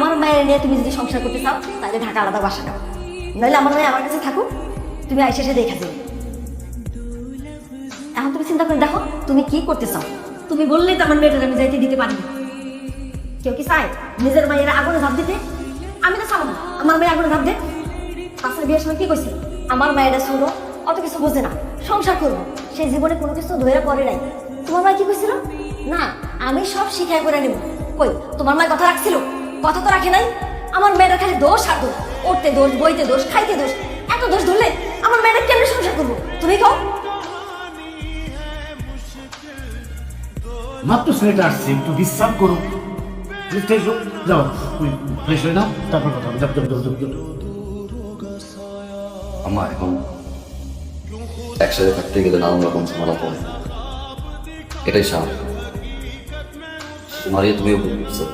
আমার মায়ের নিয়ে তুমি যদি সংসার করতে চাও তাহলে ঢাকা আলাদা বাসা নাও, নাহলে আমার মেয়ে আমার কাছে থাকুক, তুমি আইসে এসে দেখা যাবে। এখন তুমি চিন্তা করে দেখো তুমি কি করতে চাও। তুমি বললেই তো আমার মেয়েটার আমি যাইতে দিতে পারি না। কেউ কি চায় নিজের মায়ের আগুনে ঝাঁপ দিতে? আমি তো চাবো না আমার মেয়ে আগুনে ঝাঁপ দে। পাশের বিয়ের সময় কি কইছিল, আমার মায়েরা শুনো অত কিছু বোঝে না, সংসার করবো, সেই জীবনে কোনো কিছু ধরে করে নাই। তোমার মায় কি কইছিল, না আমি সব শিখাই করে নেব। কই তোমার মায় কথা রাখছিল? কথা তো রাখে নাই। আমার মেয়েটা খালি দোষ আর দোষ, উঠতে দোষ, বইতে দোষ, খাইতে দোষ, এত দোষ ধরলে আমার মেয়েটা কেমনে সংসার করবো তুমি কও? মাত্র ছেলেটা আসছে, একটু বিশ্রাম করো। যাও ফ্রেশ হয়ে নাও, তারপর কথা হবে। যাও যাও যাও যাও। আমার এখন একসাথে থাকতে গেলে নানান রকম ঝামেলা পড়ে, এটাই স্বাভাবিক। মারিয়া তুমিও বুঝছো